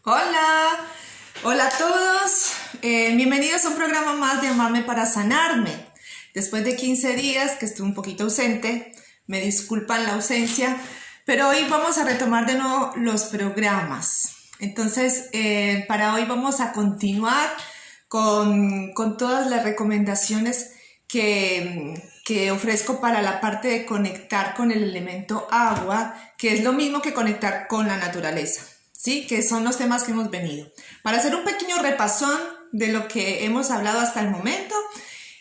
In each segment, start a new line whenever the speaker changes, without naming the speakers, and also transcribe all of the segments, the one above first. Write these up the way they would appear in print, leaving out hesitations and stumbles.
Hola, hola a todos, bienvenidos a un programa más de Amarme para Sanarme. Después de 15 días que estuve un poquito ausente, me disculpan la ausencia, pero hoy vamos a retomar de nuevo los programas. Entonces, para hoy vamos a continuar con todas las recomendaciones que ofrezco para la parte de conectar con el elemento agua, que es lo mismo que conectar con la naturaleza. ¿Sí? Que son los temas que hemos venido. Para hacer un pequeño repasón de lo que hemos hablado hasta el momento,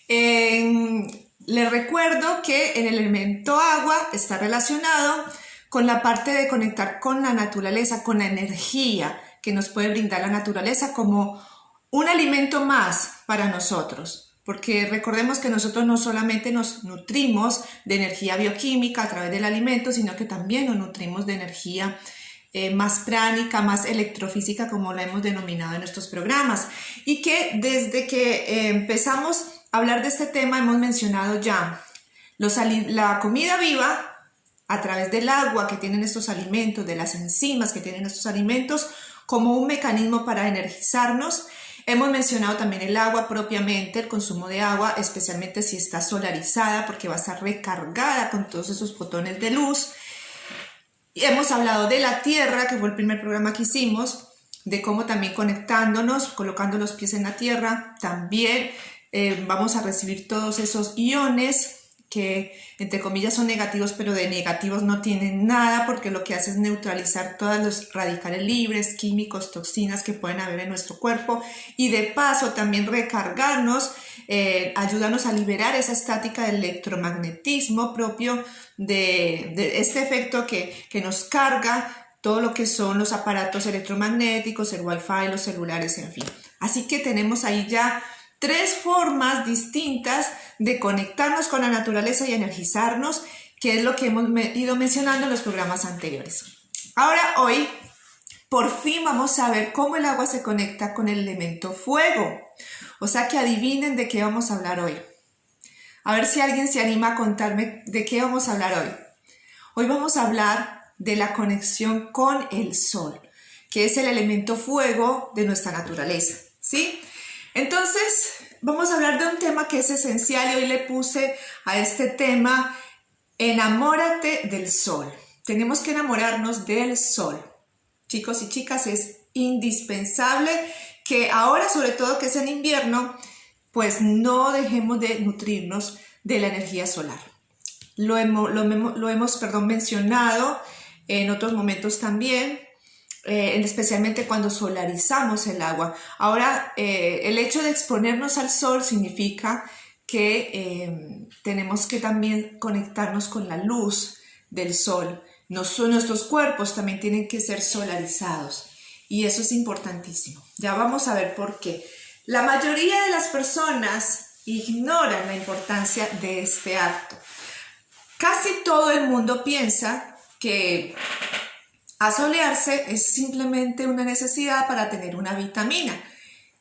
les recuerdo que el elemento agua está relacionado con la parte de conectar con la naturaleza, con la energía que nos puede brindar la naturaleza como un alimento más para nosotros. Porque recordemos que nosotros no solamente nos nutrimos de energía bioquímica a través del alimento, sino que también nos nutrimos de energía más pránica, más electrofísica, como la hemos denominado en nuestros programas, y que desde que empezamos a hablar de este tema hemos mencionado ya la comida viva a través del agua que tienen estos alimentos, de las enzimas que tienen estos alimentos, como un mecanismo para energizarnos. Hemos mencionado también el agua propiamente, el consumo de agua, especialmente si está solarizada, porque va a estar recargada con todos esos fotones de luz. Y hemos hablado de la tierra, que fue el primer programa que hicimos, de cómo también conectándonos, colocando los pies en la tierra, también vamos a recibir todos esos iones que entre comillas son negativos, pero de negativos no tienen nada, porque lo que hace es neutralizar todos los radicales libres, químicos, toxinas que pueden haber en nuestro cuerpo, y de paso también recargarnos, ayudarnos a liberar esa estática del electromagnetismo propio de este efecto que nos carga todo lo que son los aparatos electromagnéticos, el wifi, los celulares, en fin. Así que tenemos ahí ya 3 formas distintas de conectarnos con la naturaleza y energizarnos, que es lo que hemos ido mencionando en los programas anteriores. Ahora, hoy, por fin vamos a ver cómo el agua se conecta con el elemento fuego. O sea que adivinen de qué vamos a hablar hoy. A ver si alguien se anima a contarme de qué vamos a hablar hoy. Hoy vamos a hablar de la conexión con el sol, que es el elemento fuego de nuestra naturaleza, ¿sí? Entonces, vamos a hablar de un tema que es esencial y hoy le puse a este tema: enamórate del sol. Tenemos que enamorarnos del sol. Chicos y chicas, es indispensable que ahora, sobre todo que es en invierno, pues no dejemos de nutrirnos de la energía solar. Lo hemos mencionado en otros momentos también, especialmente cuando solarizamos el agua. Ahora, el hecho de exponernos al sol significa que tenemos que también conectarnos con la luz del sol. Nuestros cuerpos también tienen que ser solarizados y eso es importantísimo. Ya vamos a ver por qué. La mayoría de las personas ignoran la importancia de este acto. Casi todo el mundo piensa que asolearse es simplemente una necesidad para tener una vitamina,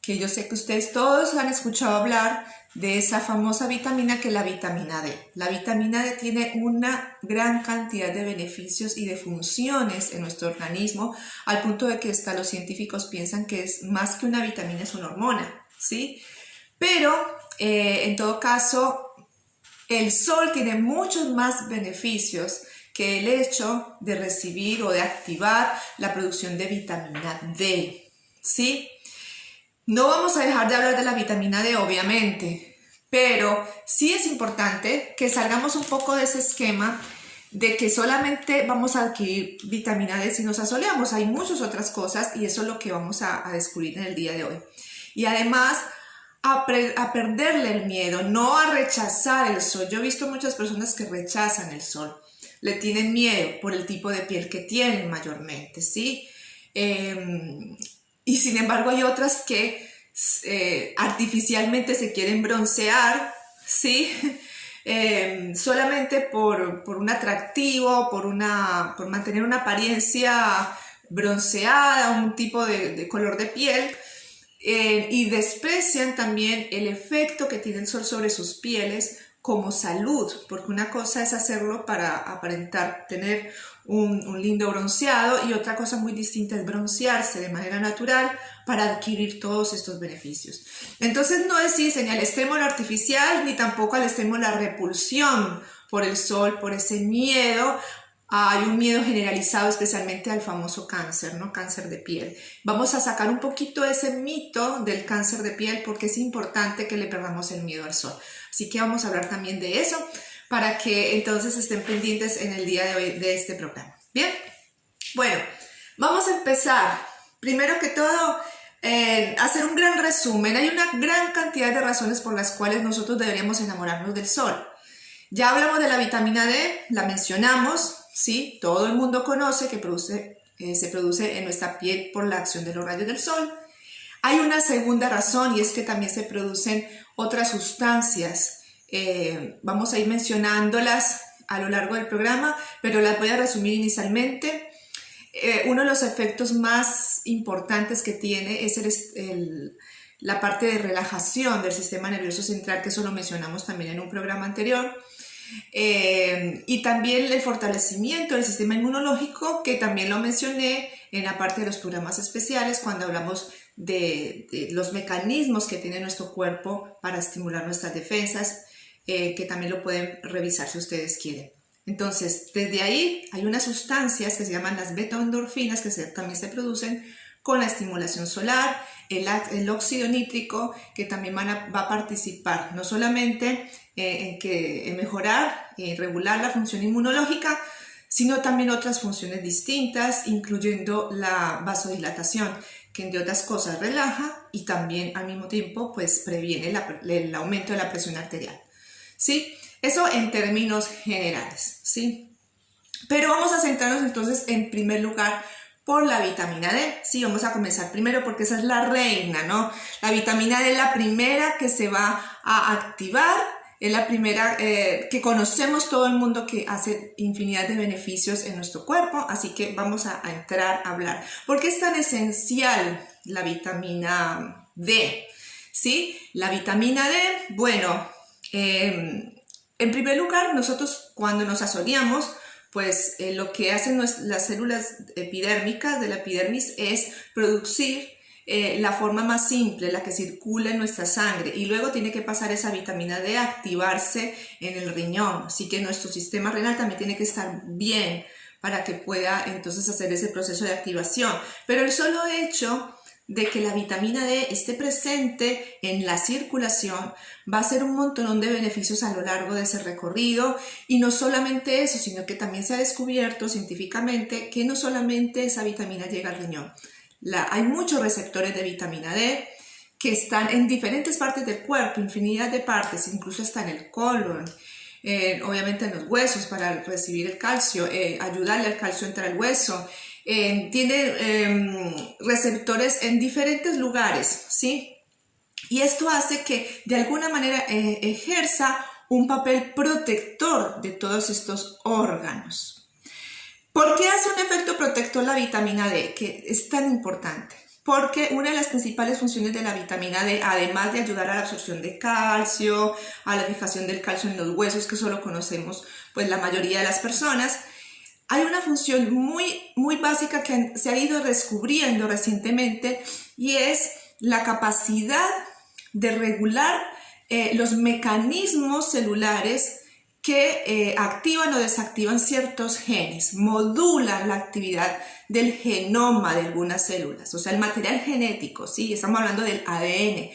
que yo sé que ustedes todos han escuchado hablar de esa famosa vitamina, que es la vitamina D. La vitamina D tiene una gran cantidad de beneficios y de funciones en nuestro organismo, al punto de que hasta los científicos piensan que es más que una vitamina, es una hormona, ¿sí? Pero en todo caso, el sol tiene muchos más beneficios que el hecho de recibir o de activar la producción de vitamina D, ¿sí? No vamos a dejar de hablar de la vitamina D, obviamente, pero sí es importante que salgamos un poco de ese esquema de que solamente vamos a adquirir vitamina D si nos asoleamos. Hay muchas otras cosas y eso es lo que vamos a descubrir en el día de hoy. Y además, a perderle el miedo, no a rechazar el sol. Yo he visto muchas personas que rechazan el sol, le tienen miedo por el tipo de piel que tienen mayormente, ¿sí? Y sin embargo hay otras que artificialmente se quieren broncear, ¿sí? Solamente por un atractivo, por mantener una apariencia bronceada, un tipo de color de piel, y desprecian también el efecto que tiene el sol sobre sus pieles como salud, porque una cosa es hacerlo para aparentar tener un lindo bronceado, y otra cosa muy distinta es broncearse de manera natural para adquirir todos estos beneficios. Entonces no es ni al extremo lo artificial, ni tampoco al extremo la repulsión por el sol, por ese miedo. Hay un miedo generalizado especialmente al famoso cáncer, ¿no? Cáncer de piel. Vamos a sacar un poquito ese mito del cáncer de piel porque es importante que le perdamos el miedo al sol. Así que vamos a hablar también de eso para que entonces estén pendientes en el día de hoy de este programa. Bien, bueno, vamos a empezar. Primero que todo, hacer un gran resumen. Hay una gran cantidad de razones por las cuales nosotros deberíamos enamorarnos del sol. Ya hablamos de la vitamina D, la mencionamos. Sí, todo el mundo conoce que se produce en nuestra piel por la acción de los rayos del sol. Hay una segunda razón y es que también se producen otras sustancias. Vamos a ir mencionándolas a lo largo del programa, pero las voy a resumir inicialmente. Uno de los efectos más importantes que tiene es la parte de relajación del sistema nervioso central, que eso lo mencionamos también en un programa anterior. Y también el fortalecimiento del sistema inmunológico, que también lo mencioné en la parte de los programas especiales cuando hablamos de los mecanismos que tiene nuestro cuerpo para estimular nuestras defensas, que también lo pueden revisar si ustedes quieren. Entonces, desde ahí hay unas sustancias que se llaman las beta-endorfinas que también se producen con la estimulación solar, el óxido nítrico, que también va a participar no solamente en mejorar y regular la función inmunológica, sino también otras funciones distintas, incluyendo la vasodilatación, que entre otras cosas relaja y también al mismo tiempo pues previene el aumento de la presión arterial. ¿Sí? Eso en términos generales, ¿sí? Pero vamos a centrarnos entonces en primer lugar por la vitamina D. Sí, vamos a comenzar primero porque esa es la reina, ¿no? La vitamina D es la primera que se va a activar, es la primera que conocemos todo el mundo, que hace infinidad de beneficios en nuestro cuerpo, así que vamos a entrar a hablar. ¿Por qué es tan esencial la vitamina D? ¿Sí? La vitamina D, bueno, en primer lugar, nosotros cuando nos asoleamos, pues lo que hacen las células epidérmicas de la epidermis es producir la forma más simple, la que circula en nuestra sangre, y luego tiene que pasar esa vitamina D a activarse en el riñón, así que nuestro sistema renal también tiene que estar bien para que pueda entonces hacer ese proceso de activación. Pero el solo hecho de que la vitamina D esté presente en la circulación va a hacer un montón de beneficios a lo largo de ese recorrido, y no solamente eso, sino que también se ha descubierto científicamente que no solamente esa vitamina llega al riñón. Hay muchos receptores de vitamina D que están en diferentes partes del cuerpo, infinidad de partes, incluso está en el colon, obviamente en los huesos para recibir el calcio, ayudarle al calcio a entrar al hueso. Tiene receptores en diferentes lugares, ¿sí? Y esto hace que de alguna manera ejerza un papel protector de todos estos órganos. ¿Por qué hace un efecto protector la vitamina D? Que es tan importante. Porque una de las principales funciones de la vitamina D, además de ayudar a la absorción de calcio, a la fijación del calcio en los huesos, que eso lo conocemos pues la mayoría de las personas, hay una función muy básica que se ha ido descubriendo recientemente, y es la capacidad de regular los mecanismos celulares que activan o desactivan ciertos genes, modulan la actividad del genoma de algunas células, o sea, el material genético, ¿sí? Estamos hablando del ADN.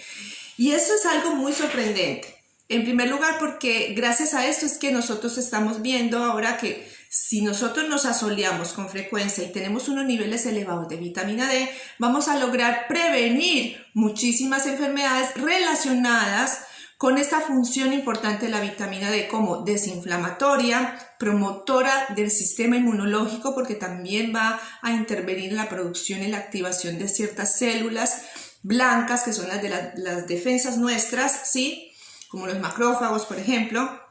Y eso es algo muy sorprendente. En primer lugar, porque gracias a esto es que nosotros estamos viendo ahora que si nosotros nos asoleamos con frecuencia y tenemos unos niveles elevados de vitamina D, vamos a lograr prevenir muchísimas enfermedades relacionadas con esta función importante de la vitamina D, como desinflamatoria, promotora del sistema inmunológico, porque también va a intervenir en la producción y la activación de ciertas células blancas, que son las de las defensas nuestras, ¿sí? Como los macrófagos, por ejemplo.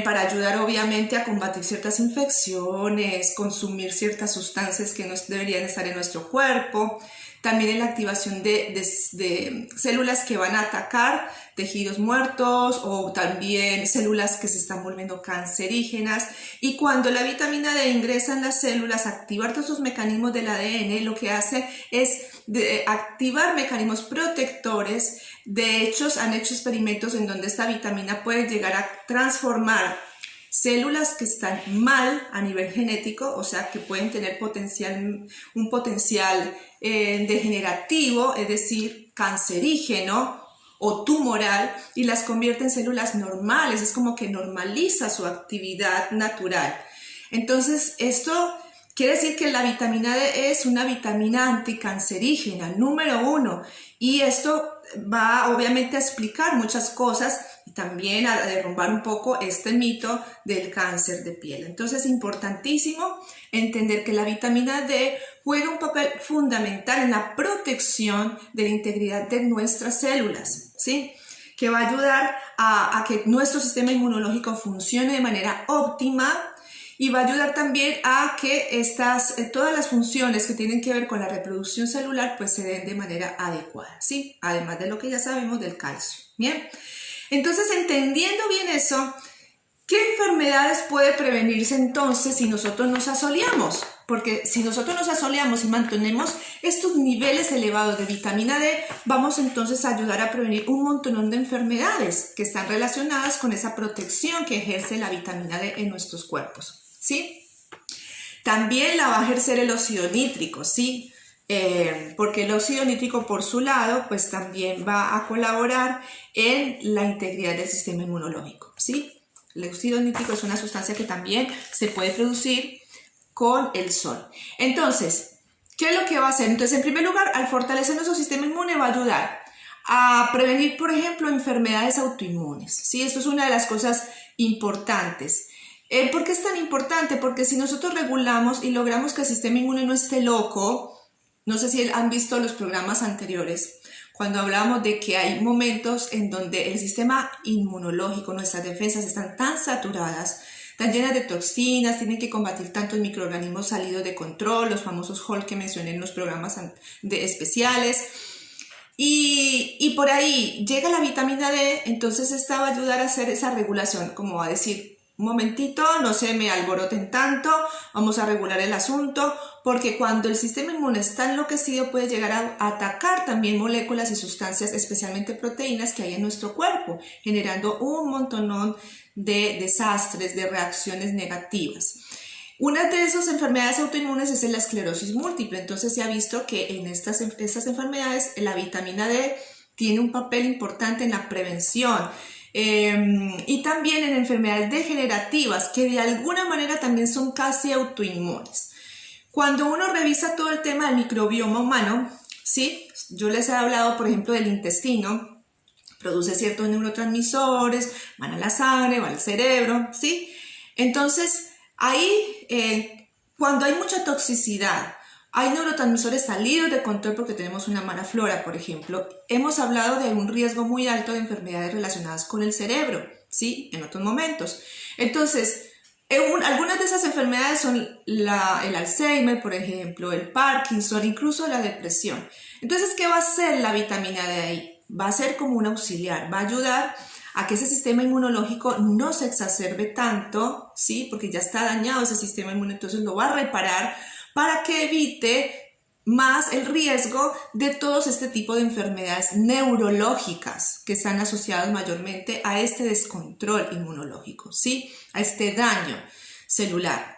para ayudar obviamente a combatir ciertas infecciones, consumir ciertas sustancias que no deberían estar en nuestro cuerpo. También en la activación de células que van a atacar tejidos muertos o también células que se están volviendo cancerígenas. Y cuando la vitamina D ingresa en las células, activar todos esos mecanismos del ADN, lo que hace es activar mecanismos protectores. De hecho, han hecho experimentos en donde esta vitamina puede llegar a transformar células que están mal a nivel genético, o sea, que pueden tener un potencial degenerativo, es decir, cancerígeno o tumoral, y las convierte en células normales. Es como que normaliza su actividad natural. Entonces, esto quiere decir que la vitamina D es una vitamina anticancerígena, número 1, y esto va obviamente a explicar muchas cosas y también a derrumbar un poco este mito del cáncer de piel. Entonces es importantísimo entender que la vitamina D juega un papel fundamental en la protección de la integridad de nuestras células, ¿sí? Que va a ayudar a que nuestro sistema inmunológico funcione de manera óptima, y va a ayudar también a que todas las funciones que tienen que ver con la reproducción celular pues se den de manera adecuada, ¿sí? Además de lo que ya sabemos del calcio. Bien, entonces entendiendo bien eso, ¿qué enfermedades puede prevenirse entonces si nosotros nos asoleamos? Porque si nosotros nos asoleamos y mantenemos estos niveles elevados de vitamina D, vamos entonces a ayudar a prevenir un montón de enfermedades que están relacionadas con esa protección que ejerce la vitamina D en nuestros cuerpos, ¿sí? También la va a ejercer el óxido nítrico, ¿sí? Porque el óxido nítrico por su lado pues también va a colaborar en la integridad del sistema inmunológico, ¿sí? El óxido nítrico es una sustancia que también se puede producir con el sol. Entonces, ¿qué es lo que va a hacer? Entonces, en primer lugar, al fortalecer nuestro sistema inmune va a ayudar a prevenir, por ejemplo, enfermedades autoinmunes, ¿sí? Esto es una de las cosas importantes. ¿Por qué es tan importante? Porque si nosotros regulamos y logramos que el sistema inmune no esté loco, no sé si han visto los programas anteriores, cuando hablábamos de que hay momentos en donde el sistema inmunológico, nuestras defensas están tan saturadas, tan llenas de toxinas, tienen que combatir tantos microorganismos salidos de control, los famosos HOL que mencioné en los programas especiales. Y por ahí llega la vitamina D, entonces esta va a ayudar a hacer esa regulación, como va a decir, un momentito, no se me alboroten tanto, vamos a regular el asunto, porque cuando el sistema inmune está enloquecido puede llegar a atacar también moléculas y sustancias, especialmente proteínas que hay en nuestro cuerpo, generando un montonón de desastres, de reacciones negativas. Una de esas enfermedades autoinmunes es la esclerosis múltiple. Entonces se ha visto que en estas enfermedades la vitamina D tiene un papel importante en la prevención. Y también en enfermedades degenerativas que de alguna manera también son casi autoinmunes. Cuando uno revisa todo el tema del microbioma humano, ¿sí? Yo les he hablado, por ejemplo, del intestino, produce ciertos neurotransmisores, van a la sangre, va al cerebro, ¿sí? Entonces, ahí, cuando hay mucha toxicidad, hay neurotransmisores salidos de control porque tenemos una mala flora, por ejemplo. Hemos hablado de un riesgo muy alto de enfermedades relacionadas con el cerebro, ¿sí? En otros momentos. Entonces, algunas de esas enfermedades son el Alzheimer, por ejemplo, el Parkinson, incluso la depresión. Entonces, ¿qué va a hacer la vitamina D ahí? Va a ser como un auxiliar, va a ayudar a que ese sistema inmunológico no se exacerbe tanto, ¿sí? Porque ya está dañado ese sistema inmune, entonces lo va a reparar para que evite más el riesgo de todos este tipo de enfermedades neurológicas que están asociadas mayormente a este descontrol inmunológico, ¿sí? A este daño celular,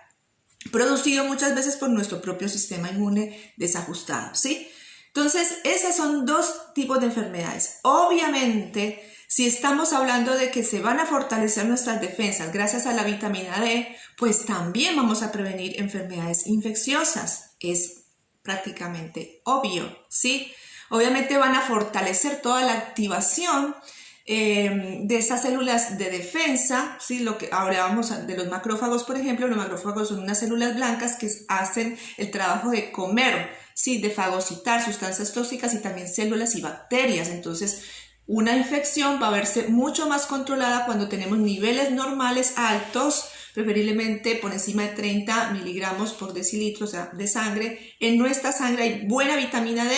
producido muchas veces por nuestro propio sistema inmune desajustado, ¿sí? Entonces, esos son dos tipos de enfermedades. Obviamente, si estamos hablando de que se van a fortalecer nuestras defensas gracias a la vitamina D, pues también vamos a prevenir enfermedades infecciosas. Es prácticamente obvio, ¿sí? Obviamente van a fortalecer toda la activación de esas células de defensa, ¿sí? Lo que hablábamos de los macrófagos, por ejemplo, los macrófagos son unas células blancas que hacen el trabajo de comer, ¿sí? De fagocitar sustancias tóxicas y también células y bacterias. Entonces, Una infección va a verse mucho más controlada cuando tenemos niveles normales altos, preferiblemente por encima de 30 miligramos por decilitro, o sea, de sangre. En nuestra sangre hay buena vitamina D,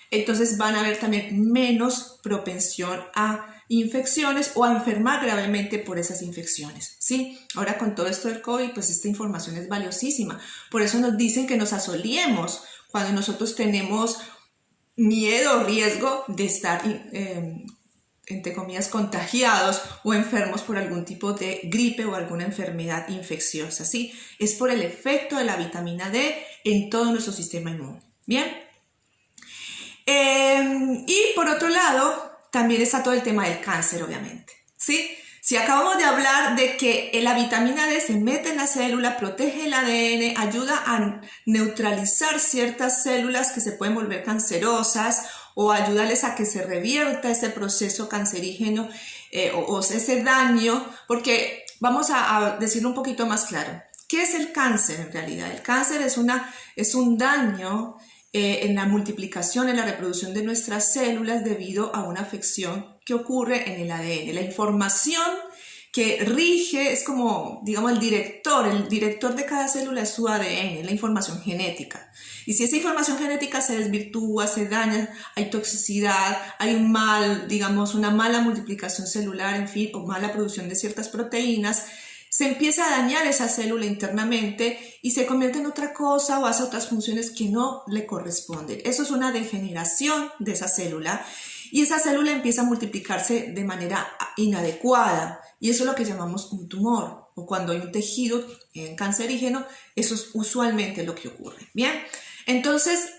entonces van a haber también menos propensión a infecciones o a enfermar gravemente por esas infecciones, ¿sí? Ahora con todo esto del COVID, pues esta información es valiosísima. Por eso nos dicen que nos asoliemos cuando nosotros tenemos miedo o riesgo de estar, entre comillas, contagiados o enfermos por algún tipo de gripe o alguna enfermedad infecciosa, ¿sí? Es por el efecto de la vitamina D en todo nuestro sistema inmune, ¿bien? Y por otro lado, también está todo el tema del cáncer, obviamente, ¿sí? Si acabamos de hablar de que la vitamina D se mete en la célula, protege el ADN, ayuda a neutralizar ciertas células que se pueden volver cancerosas o ayudarles a que se revierta ese proceso cancerígeno o ese daño, porque vamos a decirlo un poquito más claro. ¿Qué es el cáncer en realidad? El cáncer es un daño en la multiplicación, en la reproducción de nuestras células debido a una afección que ocurre en el ADN. La información que rige es como, digamos, el director de cada célula es su ADN, la información genética. Y si esa información genética se desvirtúa, se daña, hay toxicidad, hay una mala multiplicación celular, en fin, o mala producción de ciertas proteínas, se empieza a dañar esa célula internamente y se convierte en otra cosa o hace otras funciones que no le corresponden. Eso es una degeneración de esa célula y esa célula empieza a multiplicarse de manera inadecuada y eso es lo que llamamos un tumor o cuando hay un tejido cancerígeno, eso es usualmente lo que ocurre. Bien, entonces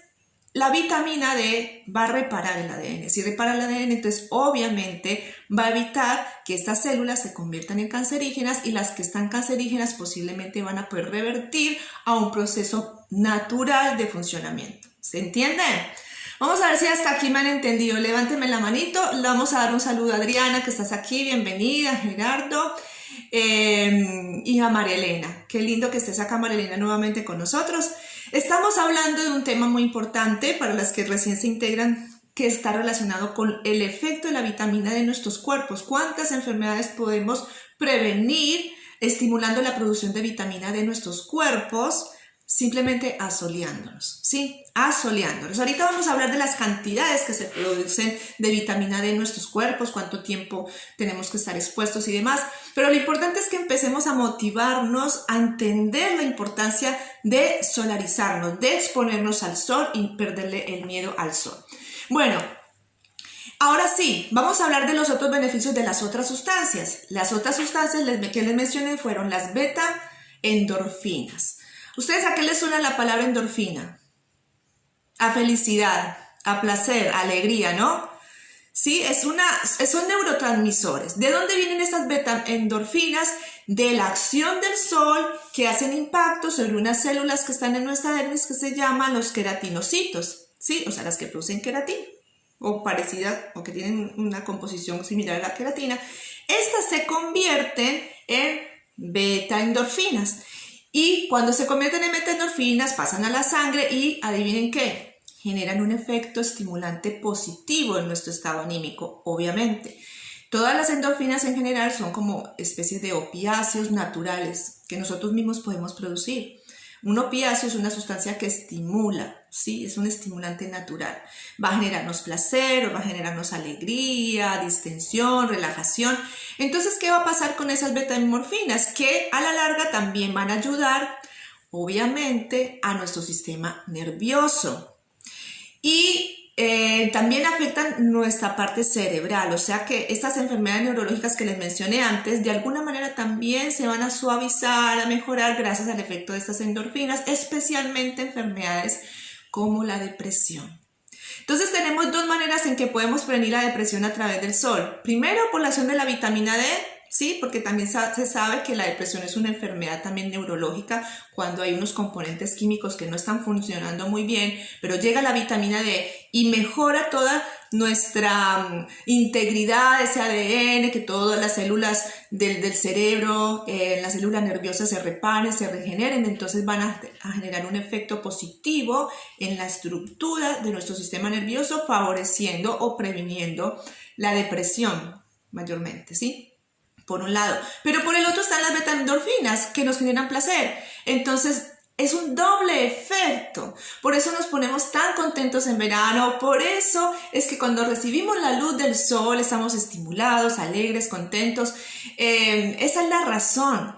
la vitamina D va a reparar el ADN. Si repara el ADN, entonces obviamente va a evitar que estas células se conviertan en cancerígenas y las que están cancerígenas posiblemente van a poder revertir a un proceso natural de funcionamiento. ¿Se entiende? Vamos a ver si hasta aquí me han entendido. Levánteme la manito. Le vamos a dar un saludo a Adriana, que estás aquí. Bienvenida, Gerardo. Y a María Elena. Qué lindo que estés acá, María Elena, nuevamente con nosotros. Estamos hablando de un tema muy importante para las que recién se integran, que está relacionado con el efecto de la vitamina D en nuestros cuerpos. ¿Cuántas enfermedades podemos prevenir estimulando la producción de vitamina D en nuestros cuerpos? Simplemente asoleándonos, ¿sí? Asoleándonos. Ahorita vamos a hablar de las cantidades que se producen de vitamina D en nuestros cuerpos, cuánto tiempo tenemos que estar expuestos y demás, pero lo importante es que empecemos a motivarnos a entender la importancia de solarizarnos, de exponernos al sol y perderle el miedo al sol. Bueno, ahora sí, vamos a hablar de los otros beneficios de las otras sustancias. Las otras sustancias que les mencioné fueron las beta-endorfinas. ¿Ustedes a qué les suena la palabra endorfina? A felicidad, a placer, a alegría, ¿no? Sí, son neurotransmisores. ¿De dónde vienen estas beta-endorfinas? De la acción del sol que hacen impacto sobre unas células que están en nuestra dermis que se llaman los queratinocitos, ¿sí? O sea, las que producen queratina o parecida o que tienen una composición similar a la queratina. Estas se convierten en beta-endorfinas. Y cuando se convierten en beta-endorfinas pasan a la sangre y adivinen qué, generan un efecto estimulante positivo en nuestro estado anímico, obviamente. Todas las endorfinas en general son como especies de opiáceos naturales que nosotros mismos podemos producir. Un opiáceo es una sustancia que estimula, ¿sí? Es un estimulante natural. Va a generarnos placer, va a generarnos alegría, distensión, relajación. Entonces, ¿qué va a pasar con esas beta-endorfinas? Que a la larga también van a ayudar, obviamente, a nuestro sistema nervioso. Y también afectan nuestra parte cerebral, o sea que estas enfermedades neurológicas que les mencioné antes, de alguna manera también se van a suavizar, a mejorar gracias al efecto de estas endorfinas, especialmente enfermedades como la depresión. Entonces tenemos dos maneras en que podemos prevenir la depresión a través del sol. Primero, por la acción de la vitamina D, ¿sí? Porque también se sabe que la depresión es una enfermedad también neurológica cuando hay unos componentes químicos que no están funcionando muy bien, pero llega la vitamina D y mejora toda nuestra integridad, ese ADN, que todas las células del cerebro, las células nerviosas se reparen, se regeneren, entonces van a generar un efecto positivo en la estructura de nuestro sistema nervioso, favoreciendo o previniendo la depresión mayormente, ¿sí? Por un lado, pero por el otro están las beta-endorfinas que nos generan placer, entonces es un doble efecto, por eso nos ponemos tan contentos en verano, por eso es que cuando recibimos la luz del sol estamos estimulados, alegres, contentos, esa es la razón.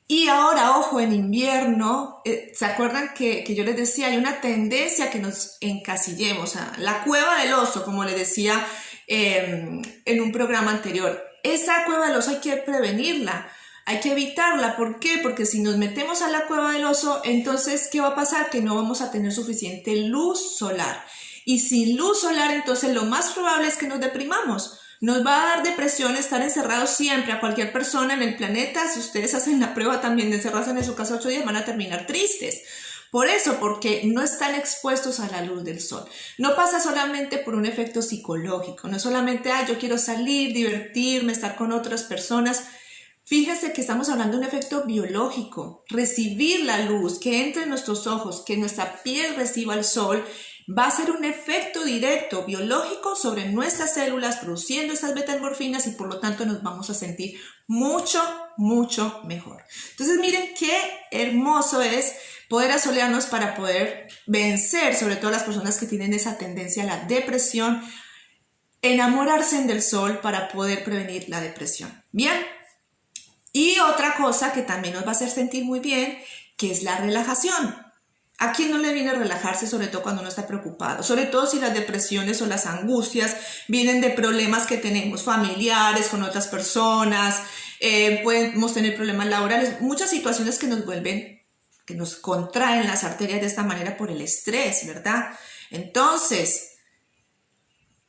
Y ahora, ojo, en invierno, ¿se acuerdan que yo les decía? Hay una tendencia que nos encasillemos, a la cueva del oso, como les decía en un programa anterior. Esa cueva del oso hay que prevenirla, hay que evitarla. ¿Por qué? Porque si nos metemos a la cueva del oso, entonces, ¿qué va a pasar? Que no vamos a tener suficiente luz solar. Y sin luz solar, entonces lo más probable es que nos deprimamos. Nos va a dar depresión estar encerrados siempre. A cualquier persona en el planeta, si ustedes hacen la prueba también de encerrarse en su casa 8 días, van a terminar tristes. Por eso, porque no están expuestos a la luz del sol. No pasa solamente por un efecto psicológico, no solamente, yo quiero salir, divertirme, estar con otras personas. Fíjense que estamos hablando de un efecto biológico. Recibir la luz, que entre en nuestros ojos, que nuestra piel reciba el sol, va a ser un efecto directo biológico sobre nuestras células, produciendo esas beta-endorfinas y por lo tanto nos vamos a sentir mucho, mucho mejor. Entonces miren qué hermoso es poder asolearnos para poder vencer, sobre todo las personas que tienen esa tendencia a la depresión, enamorarse del sol para poder prevenir la depresión. Bien. Y otra cosa que también nos va a hacer sentir muy bien, que es la relajación. ¿A quién no le viene a relajarse, sobre todo cuando uno está preocupado? Sobre todo si las depresiones o las angustias vienen de problemas que tenemos familiares, con otras personas, podemos tener problemas laborales, muchas situaciones que nos vuelven, que nos contraen las arterias de esta manera por el estrés, ¿verdad? Entonces,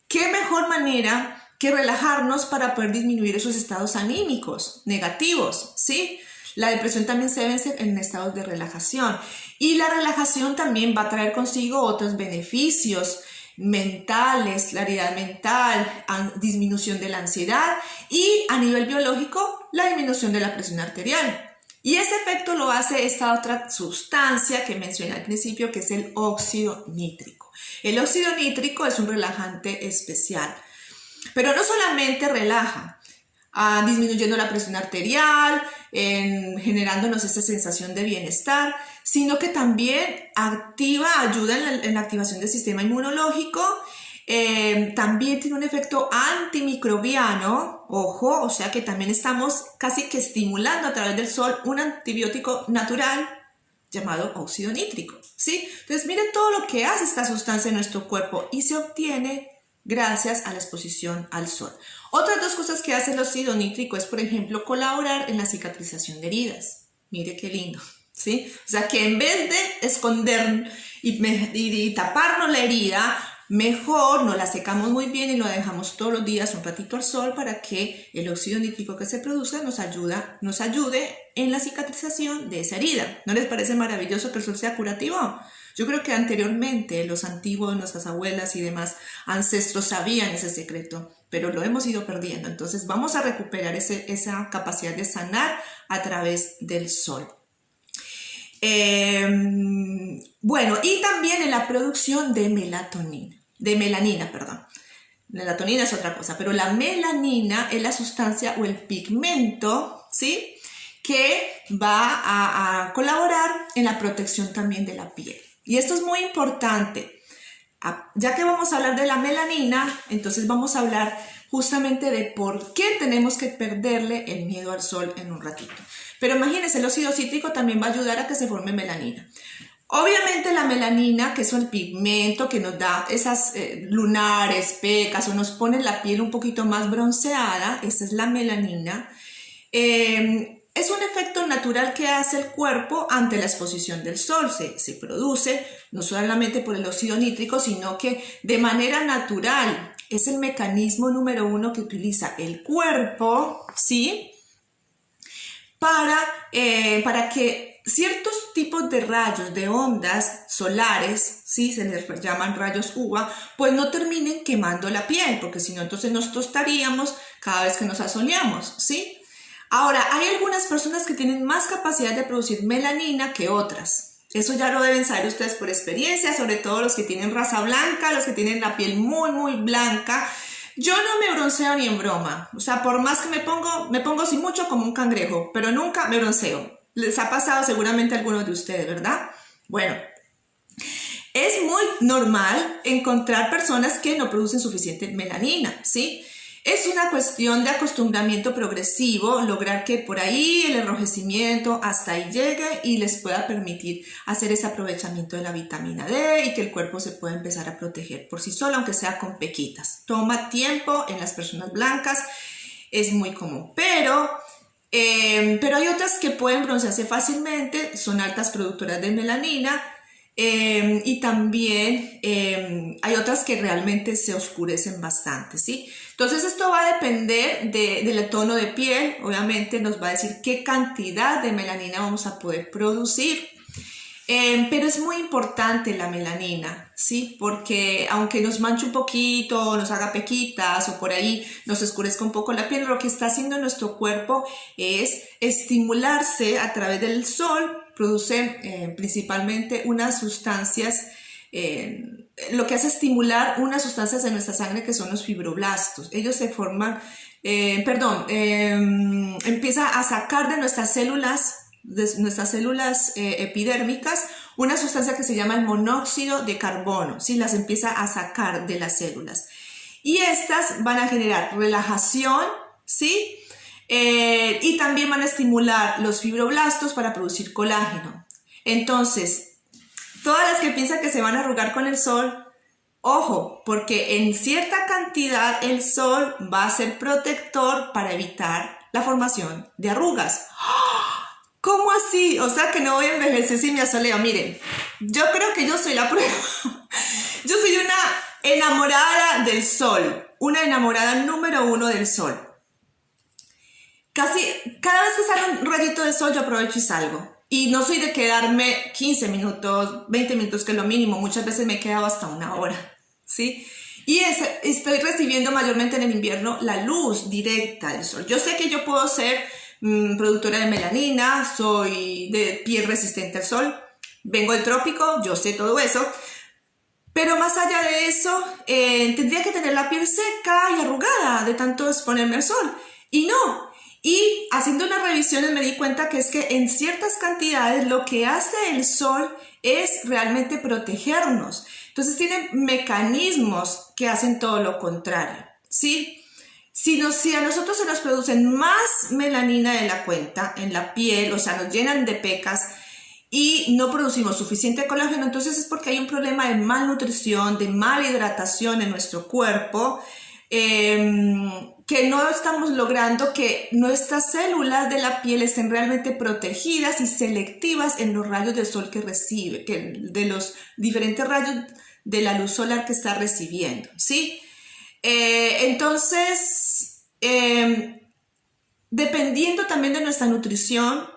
¿qué mejor manera que relajarnos para poder disminuir esos estados anímicos negativos, ¿sí? La depresión también se vence en estados de relajación y la relajación también va a traer consigo otros beneficios mentales, claridad mental, disminución de la ansiedad y a nivel biológico la disminución de la presión arterial. Y ese efecto lo hace esta otra sustancia que mencioné al principio, que es el óxido nítrico. El óxido nítrico es un relajante especial, pero no solamente relaja, disminuyendo la presión arterial, generándonos esa sensación de bienestar, sino que también ayuda en la activación del sistema inmunológico, también tiene un efecto antimicrobiano, ojo, o sea que también estamos casi que estimulando a través del sol un antibiótico natural llamado óxido nítrico, ¿sí? Entonces miren todo lo que hace esta sustancia en nuestro cuerpo y se obtiene gracias a la exposición al sol. Otras dos cosas que hace el óxido nítrico es, por ejemplo, colaborar en la cicatrización de heridas. Mire qué lindo, ¿sí? O sea que en vez de esconder y taparnos la herida, mejor nos la secamos muy bien y lo dejamos todos los días un ratito al sol para que el óxido nítrico que se produce nos ayude en la cicatrización de esa herida. ¿No les parece maravilloso que el sol sea curativo? Yo creo que anteriormente los antiguos, nuestras abuelas y demás ancestros sabían ese secreto, pero lo hemos ido perdiendo. Entonces vamos a recuperar esa capacidad de sanar a través del sol. Bueno, y también en la producción de melanina, perdón. La melatonina es otra cosa, pero la melanina es la sustancia o el pigmento, ¿sí?, que va a colaborar en la protección también de la piel. Y esto es muy importante. Ya que vamos a hablar de la melanina, entonces vamos a hablar justamente de por qué tenemos que perderle el miedo al sol en un ratito. Pero imagínense, el óxido cítrico también va a ayudar a que se forme melanina. Obviamente la melanina, que es el pigmento que nos da esas lunares, pecas o nos pone la piel un poquito más bronceada, esa es la melanina. Es un efecto natural que hace el cuerpo ante la exposición del sol. Se produce no solamente por el óxido nítrico, sino que de manera natural. Es el mecanismo número 1 que utiliza el cuerpo, ¿sí?, para que ciertos tipos de rayos, de ondas solares, ¿sí? Se les llaman rayos UVA, pues no terminen quemando la piel, porque si no, entonces nos tostaríamos cada vez que nos asoleamos, ¿sí? Ahora, hay algunas personas que tienen más capacidad de producir melanina que otras. Eso ya lo deben saber ustedes por experiencia, sobre todo los que tienen raza blanca, los que tienen la piel muy, muy blanca. Yo no me bronceo ni en broma, o sea, por más que me pongo sin mucho como un cangrejo, pero nunca me bronceo. Les ha pasado seguramente a algunos de ustedes, ¿verdad? Bueno, es muy normal encontrar personas que no producen suficiente melanina, ¿sí? Es una cuestión de acostumbramiento progresivo, lograr que por ahí el enrojecimiento hasta ahí llegue y les pueda permitir hacer ese aprovechamiento de la vitamina D y que el cuerpo se pueda empezar a proteger por sí solo, aunque sea con pequitas. Toma tiempo en las personas blancas, es muy común, pero hay otras que pueden broncearse fácilmente, son altas productoras de melanina. Y también hay otras que realmente se oscurecen bastante, ¿sí? Entonces esto va a depender del tono de piel, obviamente nos va a decir qué cantidad de melanina vamos a poder producir. Pero es muy importante la melanina, ¿sí? Porque aunque nos manche un poquito, nos haga pequitas o por ahí nos oscurezca un poco la piel, lo que está haciendo nuestro cuerpo es estimularse a través del sol, produce principalmente unas sustancias, lo que hace estimular unas sustancias en nuestra sangre que son los fibroblastos. Ellos se forman, empieza a sacar de nuestras células epidérmicas, una sustancia que se llama el monóxido de carbono, ¿sí? Las empieza a sacar de las células. Y estas van a generar relajación, ¿sí? Y también van a estimular los fibroblastos para producir colágeno. Entonces, todas las que piensan que se van a arrugar con el sol, ojo, porque en cierta cantidad el sol va a ser protector para evitar la formación de arrugas. ¿Cómo así? O sea que no voy a envejecer si me asoleo. Miren, yo creo que yo soy la prueba. Yo soy una enamorada del sol, una enamorada número 1 del sol. Casi cada vez que sale un rayito de sol yo aprovecho y salgo. Y no soy de quedarme 15 minutos, 20 minutos, que es lo mínimo. Muchas veces me he quedado hasta 1 hora, ¿sí? Y estoy recibiendo mayormente en el invierno la luz directa del sol. Yo sé que yo puedo ser productora de melanina, soy de piel resistente al sol, vengo del trópico, yo sé todo eso, pero más allá de eso, tendría que tener la piel seca y arrugada de tanto exponerme al sol, y no. Y haciendo unas revisiones me di cuenta que es que en ciertas cantidades lo que hace el sol es realmente protegernos. Entonces tiene mecanismos que hacen todo lo contrario, ¿sí? Si a nosotros se nos producen más melanina de la cuenta en la piel, o sea, nos llenan de pecas y no producimos suficiente colágeno, entonces es porque hay un problema de malnutrición, de mala hidratación en nuestro cuerpo, que no estamos logrando que nuestras células de la piel estén realmente protegidas y selectivas en los rayos del sol que recibe, de los diferentes rayos de la luz solar que está recibiendo, ¿sí? Entonces, dependiendo también de nuestra nutrición,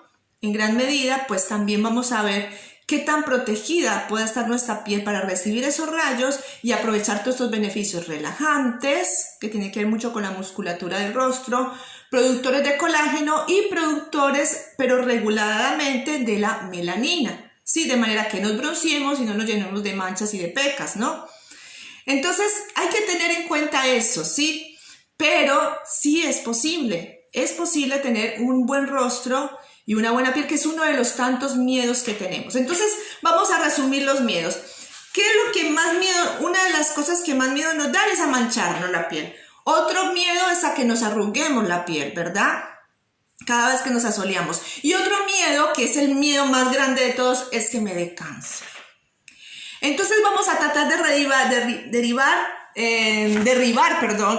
en gran medida, pues también vamos a ver qué tan protegida puede estar nuestra piel para recibir esos rayos y aprovechar todos estos beneficios relajantes, que tienen que ver mucho con la musculatura del rostro, productores de colágeno y productores, pero reguladamente, de la melanina, ¿sí? De manera que nos bronceemos y no nos llenemos de manchas y de pecas, ¿no? Entonces hay que tener en cuenta eso, ¿sí? Pero sí es posible tener un buen rostro y una buena piel, que es uno de los tantos miedos que tenemos. Entonces vamos a resumir los miedos. ¿Qué es lo que más miedo? Una de las cosas que más miedo nos da es a mancharnos la piel. Otro miedo es a que nos arruguemos la piel, ¿verdad? Cada vez que nos asoleamos. Y otro miedo, que es el miedo más grande de todos, es que me dé cáncer. Entonces vamos a tratar de derribar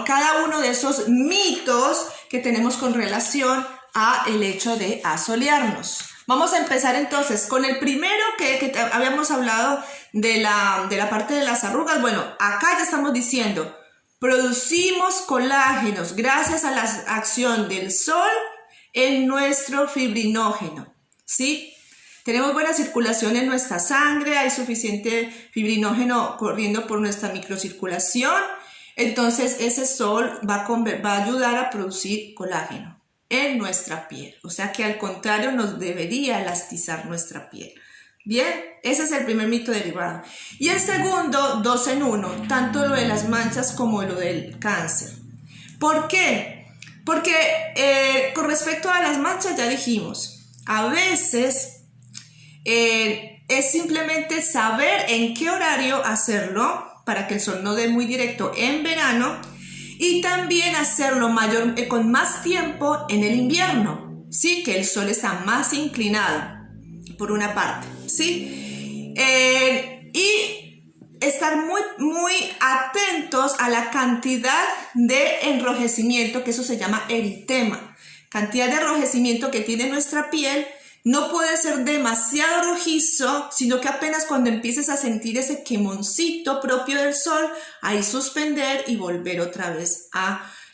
cada uno de esos mitos que tenemos con relación a el hecho de asolearnos. Vamos a empezar entonces con el primero que habíamos hablado de la parte de las arrugas. Bueno, acá ya estamos diciendo, producimos colágenos gracias a la acción del sol en nuestro fibrinógeno, ¿sí? Tenemos buena circulación en nuestra sangre, hay suficiente fibrinógeno corriendo por nuestra microcirculación, entonces ese sol va a ayudar a producir colágeno en nuestra piel, o sea que al contrario nos debería elastizar nuestra piel. Bien, ese es el primer mito derivado. Y el segundo, 2 en 1, tanto lo de las manchas como lo del cáncer. ¿Por qué? Porque con respecto a las manchas ya dijimos, a veces es simplemente saber en qué horario hacerlo para que el sol no dé muy directo en verano y también hacerlo con más tiempo en el invierno, ¿sí? Que el sol está más inclinado, por una parte, ¿sí? Y estar muy atentos a la cantidad de enrojecimiento, que eso se llama eritema, cantidad de enrojecimiento que tiene nuestra piel. No puede ser demasiado rojizo, sino que apenas cuando empieces a sentir ese quemoncito propio del sol, ahí suspender y volver otra vez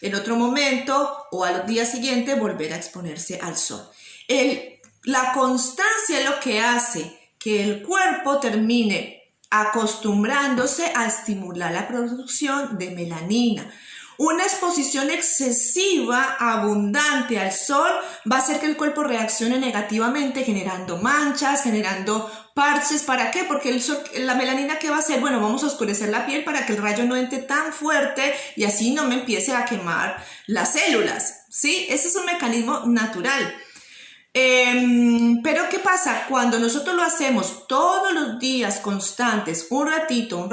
en otro momento o al día siguiente volver a exponerse al sol. La constancia es lo que hace que el cuerpo termine acostumbrándose a estimular la producción de melanina. Una exposición excesiva, abundante al sol va a hacer que el cuerpo reaccione negativamente, generando manchas, generando parches. ¿Para qué? Porque la melanina, ¿qué va a hacer? Bueno, vamos a oscurecer la piel para que el rayo no entre tan fuerte y así no me empiece a quemar las células, ¿sí? Ese es un mecanismo natural. Pero ¿qué pasa? Cuando nosotros lo hacemos todos los días constantes, un ratito,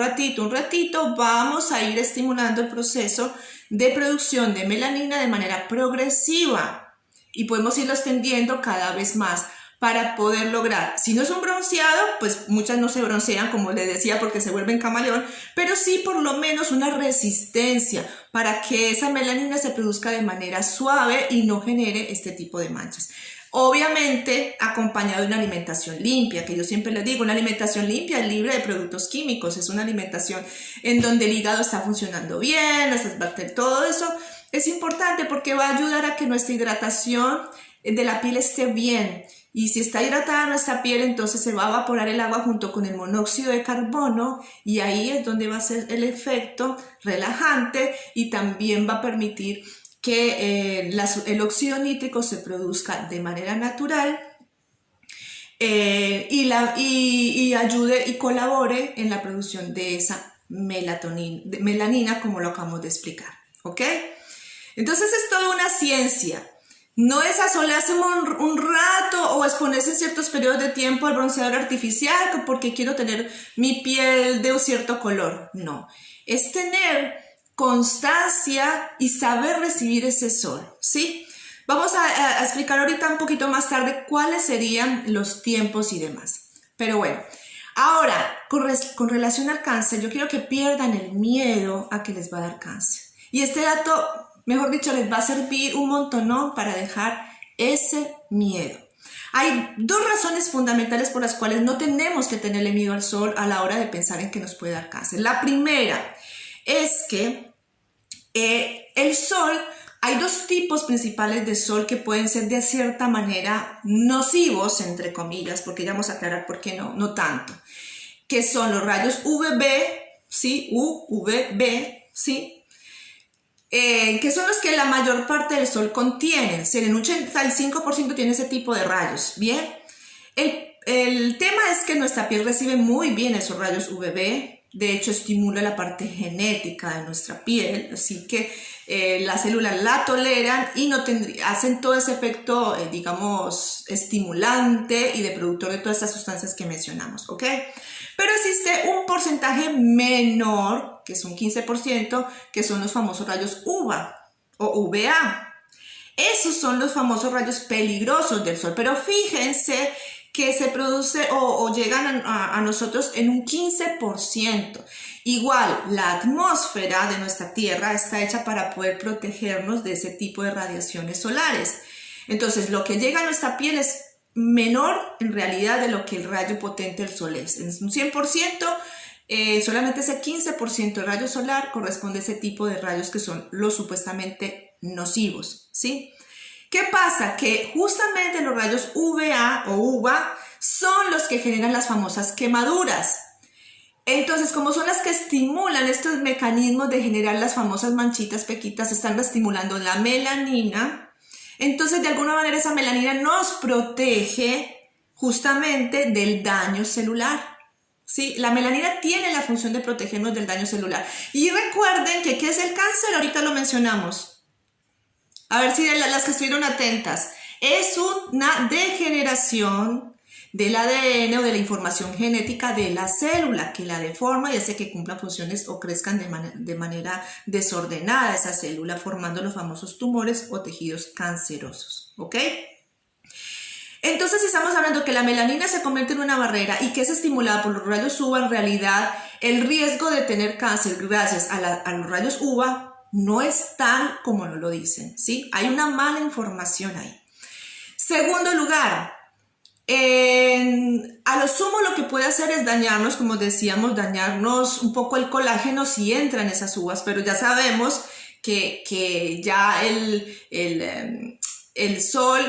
vamos a ir estimulando el proceso de producción de melanina de manera progresiva y podemos irlo extendiendo cada vez más para poder lograr, si no es un bronceado, pues muchas no se broncean, como les decía, porque se vuelven camaleón, pero sí por lo menos una resistencia para que esa melanina se produzca de manera suave y no genere este tipo de manchas. Obviamente acompañado de una alimentación limpia, que yo siempre les digo, una alimentación limpia, libre de productos químicos, es una alimentación en donde el hígado está funcionando bien, nuestras bacterias, todo eso es importante porque va a ayudar a que nuestra hidratación de la piel esté bien. Y si está hidratada nuestra piel, entonces se va a evaporar el agua junto con el monóxido de carbono y ahí es donde va a ser el efecto relajante y también va a permitir que el óxido nítrico se produzca de manera natural y ayude y colabore en la producción de esa melanina, como lo acabamos de explicar, ¿ok? Entonces es toda una ciencia. No es asolearse un rato o exponerse en ciertos periodos de tiempo al bronceador artificial porque quiero tener mi piel de un cierto color. No, es tener constancia y saber recibir ese sol, ¿sí? Vamos a explicar ahorita un poquito más tarde cuáles serían los tiempos y demás. Pero bueno, ahora, con relación al cáncer, yo quiero que pierdan el miedo a que les va a dar cáncer. Y este dato, mejor dicho, les va a servir un montón para dejar ese miedo. Hay dos razones fundamentales por las cuales no tenemos que tenerle miedo al sol a la hora de pensar en que nos puede dar cáncer. La primera es que el sol, hay dos tipos principales de sol que pueden ser de cierta manera nocivos, entre comillas, porque ya vamos a aclarar por qué no tanto, que son los rayos UVB, ¿sí? UVB, ¿sí? Que son los que la mayor parte del sol contiene, en un 85% tiene ese tipo de rayos, ¿bien? El tema es que nuestra piel recibe muy bien esos rayos UVB. De hecho, estimula la parte genética de nuestra piel, así que las células la toleran y hacen todo ese efecto, digamos, estimulante y de productor de todas estas sustancias que mencionamos, ¿ok? Pero existe un porcentaje menor, que es un 15%, que son los famosos rayos UVA o UVA. Esos son los famosos rayos peligrosos del sol, pero fíjense que se produce o llegan a nosotros en un 15%. Igual, la atmósfera de nuestra Tierra está hecha para poder protegernos de ese tipo de radiaciones solares. Entonces, lo que llega a nuestra piel es menor en realidad de lo que el rayo potente del sol es. En un 100%, solamente ese 15% de rayo solar corresponde a ese tipo de rayos que son los supuestamente nocivos, ¿sí? ¿Qué pasa? Que justamente los rayos UVA o UVA son los que generan las famosas quemaduras. Entonces, como son las que estimulan estos mecanismos de generar las famosas manchitas, pequitas, están estimulando la melanina. Entonces, de alguna manera, esa melanina nos protege justamente del daño celular. ¿Sí? La melanina tiene la función de protegernos del daño celular. Y recuerden que ¿qué es el cáncer? Ahorita lo mencionamos. A ver si las que estuvieron atentas. Es una degeneración del ADN o de la información genética de la célula que la deforma y hace que cumplan funciones o crezcan de manera desordenada esa célula, formando los famosos tumores o tejidos cancerosos. ¿Ok? Entonces, si estamos hablando que la melanina se convierte en una barrera y que es estimulada por los rayos UVA, en realidad el riesgo de tener cáncer gracias a los rayos UVA no es tal como nos lo dicen, ¿sí? Hay una mala información ahí. Segundo lugar, a lo sumo lo que puede hacer es dañarnos, como decíamos, dañarnos un poco el colágeno si entran esas uvas, pero ya sabemos que ya el sol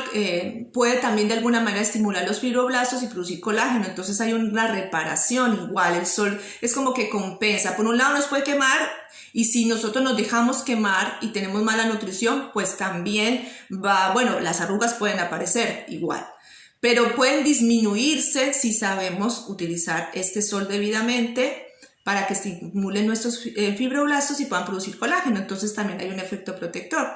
puede también de alguna manera estimular los fibroblastos y producir colágeno, entonces hay una reparación igual, el sol es como que compensa, por un lado nos puede quemar y si nosotros nos dejamos quemar y tenemos mala nutrición, pues también bueno, las arrugas pueden aparecer igual. Pero pueden disminuirse si sabemos utilizar este sol debidamente para que estimulen nuestros fibroblastos y puedan producir colágeno. Entonces también hay un efecto protector.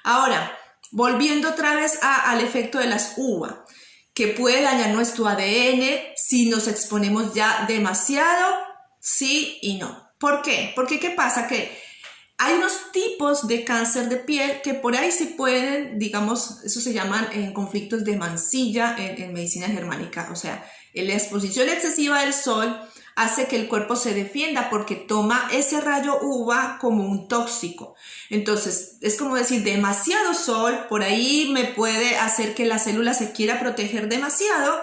Ahora, volviendo otra vez al efecto de las UVA, que puede dañar nuestro ADN si nos exponemos ya demasiado, sí y no. ¿Por qué? Porque ¿qué pasa? Que hay unos tipos de cáncer de piel que por ahí se pueden, digamos, eso se llaman conflictos de mancilla en medicina germánica. O sea, la exposición excesiva del sol hace que el cuerpo se defienda porque toma ese rayo UVA como un tóxico. Entonces, es como decir, demasiado sol, por ahí me puede hacer que la célula se quiera proteger demasiado.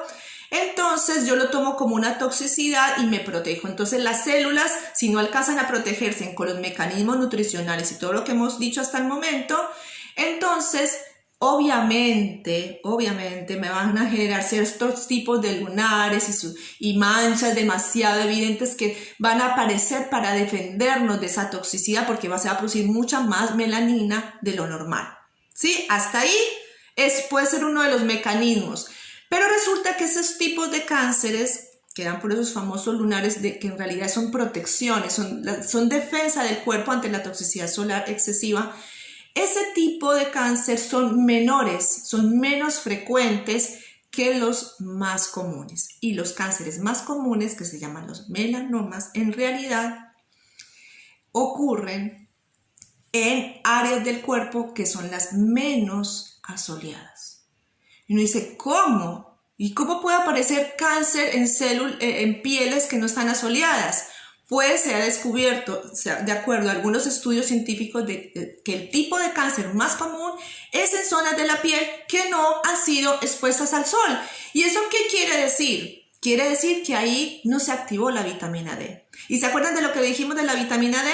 Entonces yo lo tomo como una toxicidad y me protejo. Entonces las células, si no alcanzan a protegerse con los mecanismos nutricionales y todo lo que hemos dicho hasta el momento, entonces obviamente me van a generar ciertos tipos de lunares y manchas demasiado evidentes que van a aparecer para defendernos de esa toxicidad porque se va a producir mucha más melanina de lo normal. ¿Sí? Hasta ahí puede ser uno de los mecanismos. Pero resulta que esos tipos de cánceres, que dan por esos famosos lunares, que en realidad son protecciones, son defensa del cuerpo ante la toxicidad solar excesiva, ese tipo de cáncer son menores, son menos frecuentes que los más comunes. Y los cánceres más comunes, que se llaman los melanomas, en realidad ocurren en áreas del cuerpo que son las menos asoleadas. Y uno dice, ¿cómo? ¿Y cómo puede aparecer cáncer en pieles que no están asoleadas? Pues se ha descubierto, de acuerdo a algunos estudios científicos, que el tipo de cáncer más común es en zonas de la piel que no han sido expuestas al sol. ¿Y eso qué quiere decir? Quiere decir que ahí no se activó la vitamina D. ¿Y se acuerdan de lo que dijimos de la vitamina D?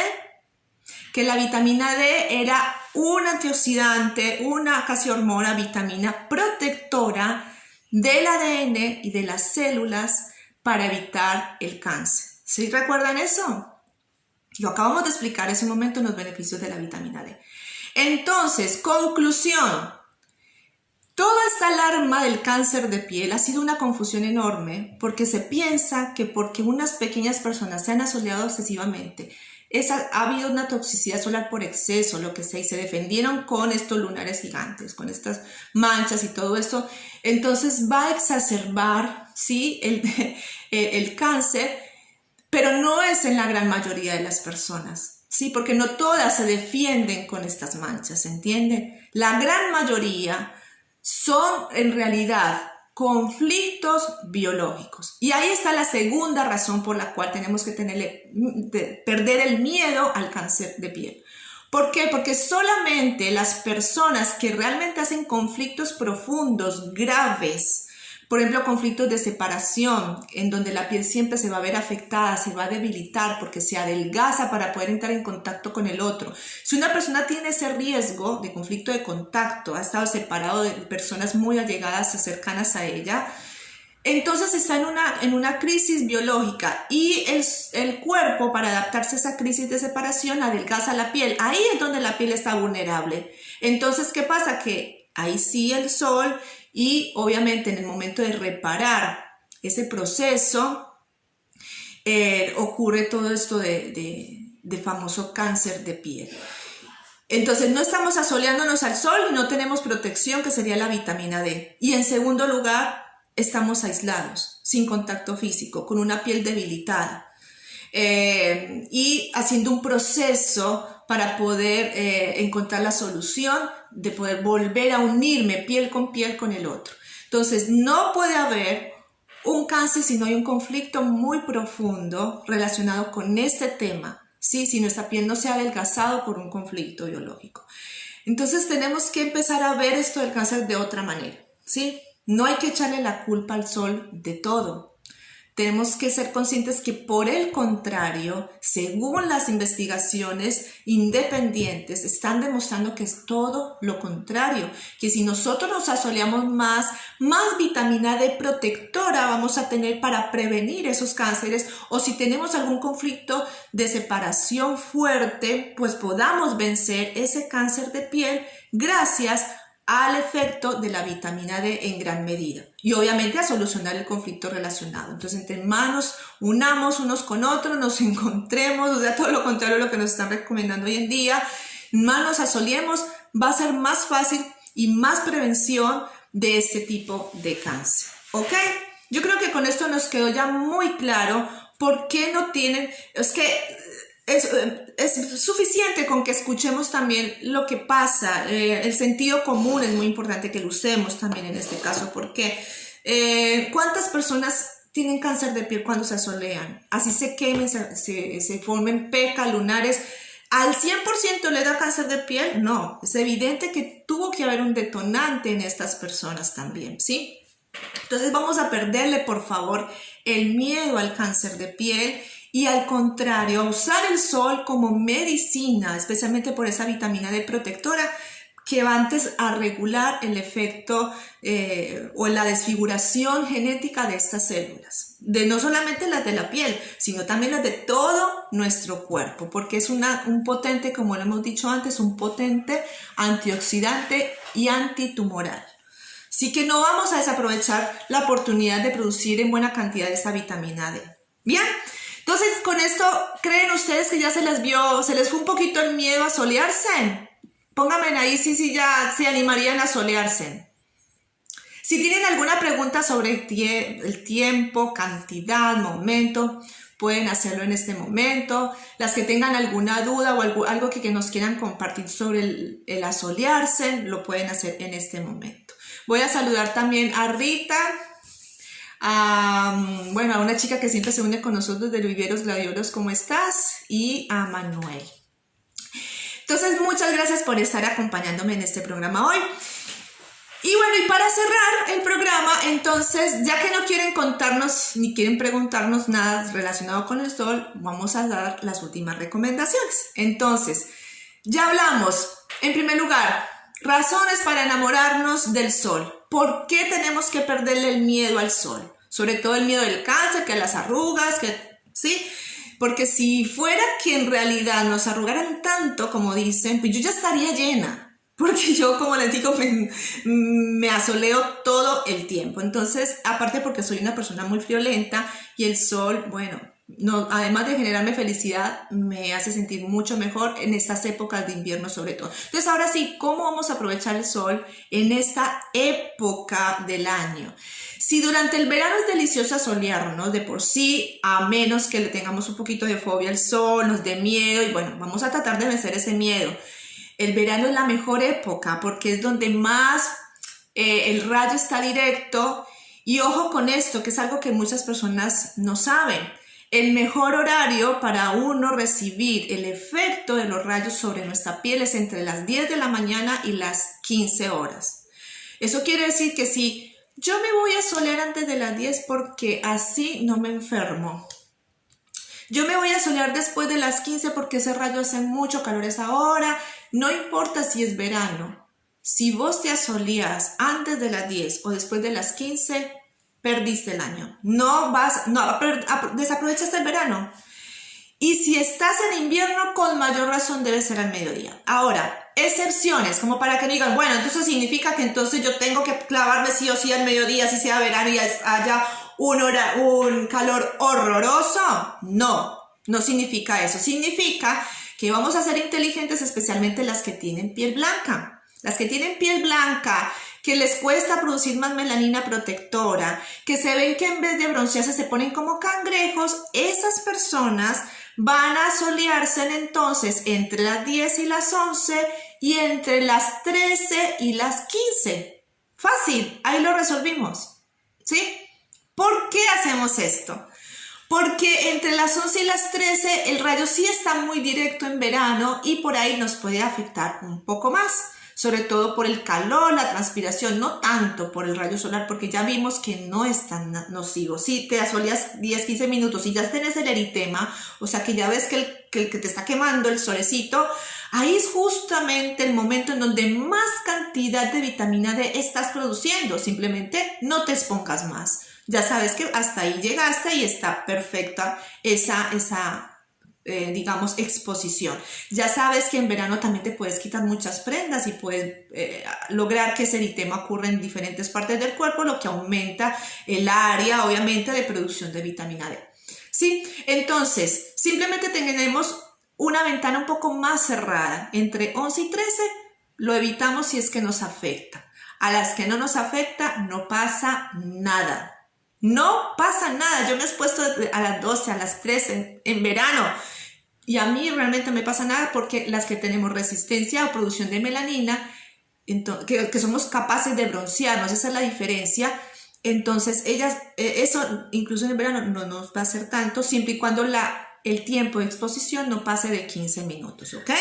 Que la vitamina D era un antioxidante, una casi hormona, vitamina protectora del ADN y de las células para evitar el cáncer. ¿Sí recuerdan eso? Lo acabamos de explicar en ese momento en los beneficios de la vitamina D. Entonces, conclusión. Toda esta alarma del cáncer de piel ha sido una confusión enorme porque se piensa que porque unas pequeñas personas se han asoleado excesivamente, ha habido una toxicidad solar por exceso, lo que sea, y se defendieron con estos lunares gigantes, con estas manchas y todo esto. Entonces va a exacerbar, ¿sí?, el cáncer, pero no es en la gran mayoría de las personas, ¿sí?, porque no todas se defienden con estas manchas, ¿entienden? La gran mayoría son en realidad conflictos biológicos. Y ahí está la segunda razón por la cual tenemos que perder el miedo al cáncer de piel. ¿Por qué? Porque solamente las personas que realmente hacen conflictos profundos, graves, Por ejemplo, conflictos de separación, en donde la piel siempre se va a ver afectada, se va a debilitar porque se adelgaza para poder entrar en contacto con el otro. Si una persona tiene ese riesgo de conflicto de contacto, ha estado separado de personas muy allegadas, cercanas a ella, entonces está en una crisis biológica y el cuerpo, para adaptarse a esa crisis de separación, adelgaza la piel. Ahí es donde la piel está vulnerable. Entonces, ¿qué pasa? Que ahí sí el sol, y obviamente en el momento de reparar ese proceso ocurre todo esto de famoso cáncer de piel. Entonces no estamos asoleándonos al sol y no tenemos protección, que sería la vitamina D. Y en segundo lugar, estamos aislados, sin contacto físico, con una piel debilitada y haciendo un proceso para poder encontrar la solución de poder volver a unirme piel con el otro. Entonces no puede haber un cáncer si no hay un conflicto muy profundo relacionado con este tema, ¿sí? Si nuestra piel no se ha adelgazado por un conflicto biológico. Entonces tenemos que empezar a ver esto del cáncer de otra manera, ¿sí? No hay que echarle la culpa al sol de todo. Tenemos que ser conscientes que, por el contrario, según las investigaciones independientes, están demostrando que es todo lo contrario, que si nosotros nos asoleamos más vitamina D protectora vamos a tener para prevenir esos cánceres, o si tenemos algún conflicto de separación fuerte, pues podamos vencer ese cáncer de piel gracias al efecto de la vitamina D en gran medida, y obviamente a solucionar el conflicto relacionado. Entonces, entre manos unamos unos con otros, nos encontremos, o sea, todo lo contrario a lo que nos están recomendando hoy en día, manos asoleemos, va a ser más fácil y más prevención de este tipo de cáncer, ¿ok? Yo creo que con esto nos quedó ya muy claro por qué no tienen, es que es suficiente con que escuchemos también lo que pasa. El sentido común es muy importante que lo usemos también en este caso, porque ¿cuántas personas tienen cáncer de piel cuando se asolean? Así se quemen, se formen pecas, lunares. ¿Al 100% le da cáncer de piel? No, es evidente que tuvo que haber un detonante en estas personas también, ¿sí? Entonces vamos a perderle, por favor, el miedo al cáncer de piel y, al contrario, a usar el sol como medicina, especialmente por esa vitamina D protectora, que va antes a regular el efecto o la desfiguración genética de estas células, de no solamente las de la piel, sino también las de todo nuestro cuerpo, porque es un potente, como lo hemos dicho antes, un potente antioxidante y antitumoral. Así que no vamos a desaprovechar la oportunidad de producir en buena cantidad esta vitamina D. Bien, entonces con esto, ¿creen ustedes que ya se les fue un poquito el miedo a solearse? Pónganme ahí si ya se animarían a solearse. Si tienen alguna pregunta sobre el tiempo, cantidad, momento, pueden hacerlo en este momento. Las que tengan alguna duda o algo que nos quieran compartir sobre el asolearse, lo pueden hacer en este momento. Voy a saludar también a Rita, a una chica que siempre se une con nosotros de Viveros Gladiolos, ¿cómo estás? Y a Manuel. Entonces, muchas gracias por estar acompañándome en este programa hoy. Y bueno, y para cerrar el programa, entonces, ya que no quieren contarnos ni quieren preguntarnos nada relacionado con el sol, vamos a dar las últimas recomendaciones. Entonces, ya hablamos, en primer lugar, razones para enamorarnos del sol. ¿Por qué tenemos que perderle el miedo al sol? Sobre todo el miedo del cáncer, que a las arrugas, ¿sí? Porque si fuera que en realidad nos arrugaran tanto como dicen, pues yo ya estaría llena. Porque yo, como les digo, me asoleo todo el tiempo. Entonces, aparte porque soy una persona muy friolenta y el sol, bueno, no, además de generarme felicidad, me hace sentir mucho mejor en estas épocas de invierno sobre todo. Entonces, ahora sí, ¿cómo vamos a aprovechar el sol en esta época del año? Si durante el verano es delicioso asolearnos de por sí, a menos que le tengamos un poquito de fobia al sol, nos dé miedo, y bueno, vamos a tratar de vencer ese miedo. El verano es la mejor época porque es donde más el rayo está directo, y ojo con esto, que es algo que muchas personas no saben. El mejor horario para uno recibir el efecto de los rayos sobre nuestra piel es entre las 10 de la mañana y las 15 horas. Eso quiere decir que si yo me voy a solear antes de las 10 porque así no me enfermo. Yo me voy a solear después de las 15 porque ese rayo hace mucho calor a esa hora. No importa si es verano. Si vos te asoleas antes de las 10 o después de las 15, perdiste el año. Desaprovechaste el verano. Y si estás en invierno, con mayor razón debe ser al mediodía. Ahora, excepciones, como para que digan, bueno, entonces significa que entonces yo tengo que clavarme sí o sí al mediodía, si sea verano y haya un calor horroroso. No, no significa eso. Significa que vamos a ser inteligentes, especialmente las que tienen piel blanca. Las que tienen piel blanca, que les cuesta producir más melanina protectora, que se ven que en vez de broncearse se ponen como cangrejos, esas personas van a solearse entonces entre las 10 y las 11 y entre las 13 y las 15. Fácil, ahí lo resolvimos, ¿sí? ¿Por qué hacemos esto? Porque entre las 11 y las 13 el rayo sí está muy directo en verano y por ahí nos puede afectar un poco más. Sobre todo por el calor, la transpiración, no tanto por el rayo solar, porque ya vimos que no es tan nocivo. Si te asoleas 10-15 minutos y ya tienes el eritema, o sea que ya ves que el que te está quemando el solecito, ahí es justamente el momento en donde más cantidad de vitamina D estás produciendo. Simplemente no te expongas más. Ya sabes que hasta ahí llegaste y está perfecta esa digamos, exposición. Ya sabes que en verano también te puedes quitar muchas prendas y puedes lograr que ese eritema ocurra en diferentes partes del cuerpo, lo que aumenta el área, obviamente, de producción de vitamina D. ¿Sí? Entonces, simplemente tenemos una ventana un poco más cerrada, entre 11 y 13, lo evitamos si es que nos afecta. A las que no nos afecta, no pasa nada. No pasa nada. Yo me he expuesto a las 12, a las 13 en verano y a mí realmente no me pasa nada porque las que tenemos resistencia o producción de melanina, que somos capaces de broncearnos, esa es la diferencia. Entonces ellas, eso incluso en el verano no nos va a hacer tanto, siempre y cuando el tiempo de exposición no pase de 15 minutos, ¿ok?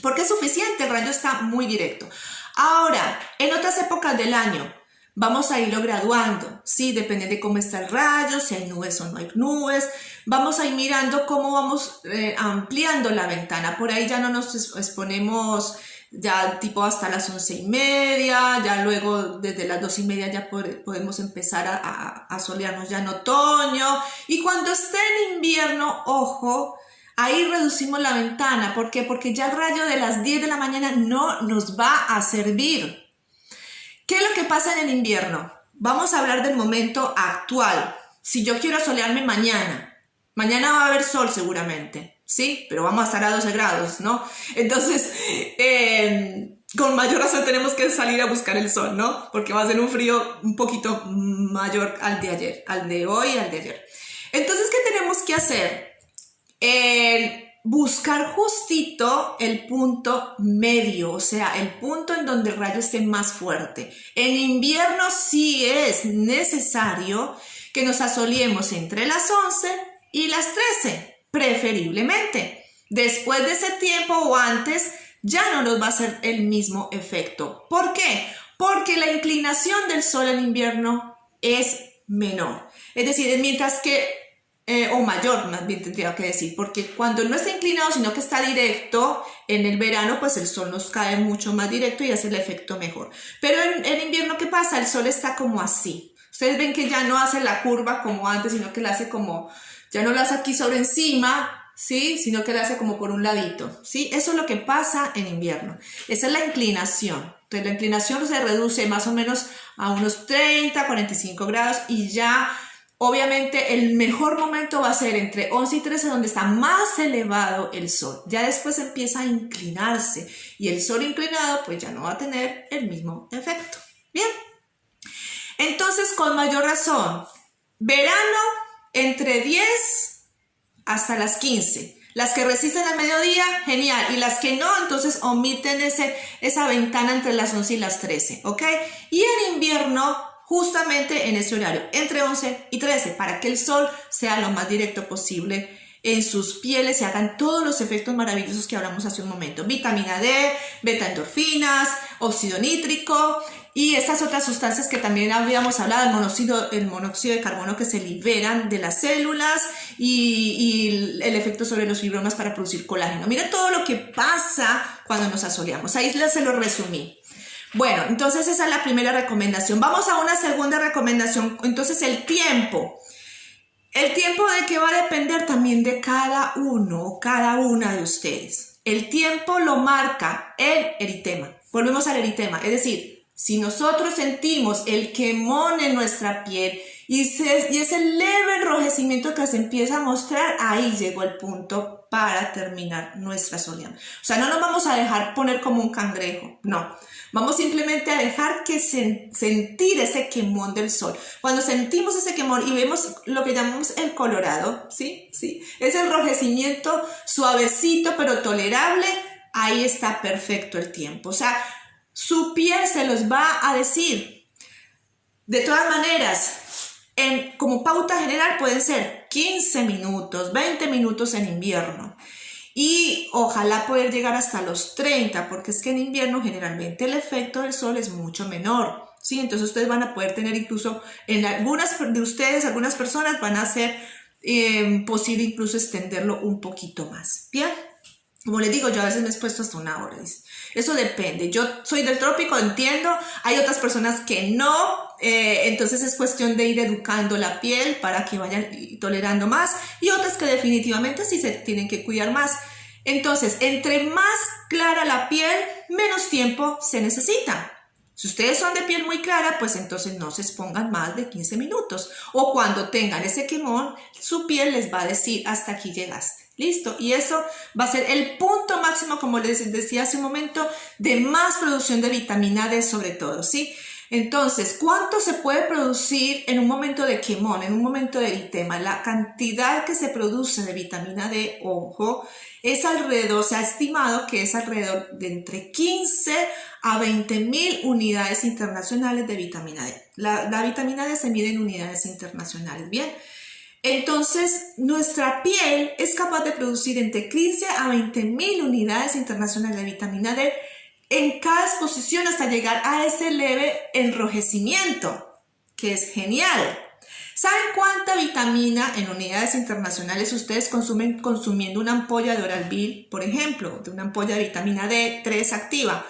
Porque es suficiente, el rayo está muy directo. Ahora, en otras épocas del año, vamos a irlo graduando, ¿sí? Depende de cómo está el rayo, si hay nubes o no hay nubes. Vamos a ir mirando cómo vamos ampliando la ventana. Por ahí ya no nos exponemos ya tipo hasta las 11:30, ya luego desde las 2:30 ya podemos empezar a solearnos ya en otoño. Y cuando esté en invierno, ojo, ahí reducimos la ventana. ¿Por qué? Porque ya el rayo de las 10 de la mañana no nos va a servir. ¿Qué es lo que pasa en el invierno? Vamos a hablar del momento actual. Si yo quiero solearme mañana va a haber sol seguramente, ¿sí? Pero vamos a estar a 12 grados, ¿no? Entonces, con mayor razón tenemos que salir a buscar el sol, ¿no? Porque va a ser un frío un poquito mayor al de ayer, al de hoy y al de ayer. Entonces, ¿qué tenemos que hacer? Buscar justito el punto medio, o sea, el punto en donde el rayo esté más fuerte. En invierno sí es necesario que nos asoleemos entre las 11 y las 13, preferiblemente. Después de ese tiempo o antes, ya no nos va a hacer el mismo efecto. ¿Por qué? Porque la inclinación del sol en invierno es menor. Es decir, mientras que o mayor, más bien tendría que decir, porque cuando no está inclinado, sino que está directo, en el verano, pues el sol nos cae mucho más directo y hace el efecto mejor. Pero en invierno, ¿qué pasa? El sol está como así. Ustedes ven que ya no hace la curva como antes, sino que la hace como, ya no la hace aquí sobre encima, ¿sí? Sino que la hace como por un ladito, ¿sí? Eso es lo que pasa en invierno. Esa es la inclinación. Entonces, la inclinación se reduce más o menos a unos 30, 45 grados y ya... Obviamente el mejor momento va a ser entre 11 y 13 donde está más elevado el sol. Ya después empieza a inclinarse y el sol inclinado pues ya no va a tener el mismo efecto. Bien, entonces con mayor razón, verano entre 10 hasta las 15. Las que resisten al mediodía, genial. Y las que no, entonces omiten esa ventana entre las 11 y las 13, ¿ok? Y en invierno... justamente en ese horario, entre 11 y 13, para que el sol sea lo más directo posible en sus pieles y hagan todos los efectos maravillosos que hablamos hace un momento. Vitamina D, beta-endorfinas, óxido nítrico y estas otras sustancias que también habíamos hablado, el monóxido de carbono que se liberan de las células y el efecto sobre los fibromas para producir colágeno. Miren todo lo que pasa cuando nos asoleamos. Ahí se lo resumí. Bueno, entonces esa es la primera recomendación. Vamos a una segunda recomendación. Entonces el tiempo. El tiempo de qué va a depender también de cada uno o cada una de ustedes. El tiempo lo marca el eritema. Volvemos al eritema, es decir, si nosotros sentimos el quemón en nuestra piel y ese leve enrojecimiento que se empieza a mostrar, ahí llegó el punto para terminar nuestra soleada. O sea, no nos vamos a dejar poner como un cangrejo, no. Vamos simplemente a dejar que sentir ese quemón del sol. Cuando sentimos ese quemón y vemos lo que llamamos el colorado, ¿sí? Ese enrojecimiento suavecito pero tolerable, ahí está perfecto el tiempo. O sea, su piel se los va a decir. De todas maneras, como pauta general pueden ser 15 minutos, 20 minutos en invierno. Y ojalá poder llegar hasta los 30, porque es que en invierno generalmente el efecto del sol es mucho menor, ¿sí? Entonces ustedes van a poder tener incluso, en algunas de ustedes, algunas personas van a ser posible incluso extenderlo un poquito más, ¿bien? Como les digo, yo a veces me he expuesto hasta 1 hora, ¿sí? Eso depende. Yo soy del trópico, entiendo, hay otras personas que no, entonces es cuestión de ir educando la piel para que vayan tolerando más y otras que definitivamente sí se tienen que cuidar más. Entonces, entre más clara la piel, menos tiempo se necesita. Si ustedes son de piel muy clara, pues entonces no se expongan más de 15 minutos. O cuando tengan ese quemón, su piel les va a decir, hasta aquí llegaste. Listo, y eso va a ser el punto máximo, como les decía hace un momento, de más producción de vitamina D sobre todo, ¿sí? Entonces, ¿cuánto se puede producir en un momento de quemón, en un momento de eritema? La cantidad que se produce de vitamina D, ojo, es alrededor, se ha estimado que es alrededor de entre 15 a 20.000 unidades internacionales de vitamina D. La vitamina D se mide en unidades internacionales, ¿bien? Entonces, nuestra piel es capaz de producir entre 15 a 20.000 unidades internacionales de vitamina D en cada exposición hasta llegar a ese leve enrojecimiento, que es genial. ¿Saben cuánta vitamina en unidades internacionales ustedes consumen consumiendo una ampolla de Oral-B, por ejemplo, de una ampolla de vitamina D3 activa?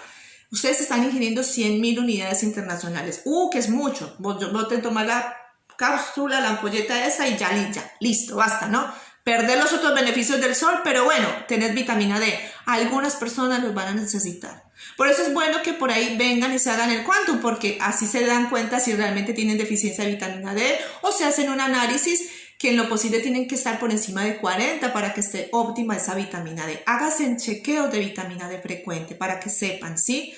Ustedes están ingiriendo 100.000 unidades internacionales. Que es mucho. Vos te tomas la cápsula, la ampolleta esa y ya, listo, basta, ¿no? Perder los otros beneficios del sol, pero bueno, tenés vitamina D. Algunas personas los van a necesitar. Por eso es bueno que por ahí vengan y se hagan el Quantum, porque así se dan cuenta si realmente tienen deficiencia de vitamina D o se hacen un análisis que en lo posible tienen que estar por encima de 40 para que esté óptima esa vitamina D. Háganse chequeos de vitamina D frecuente para que sepan, ¿sí?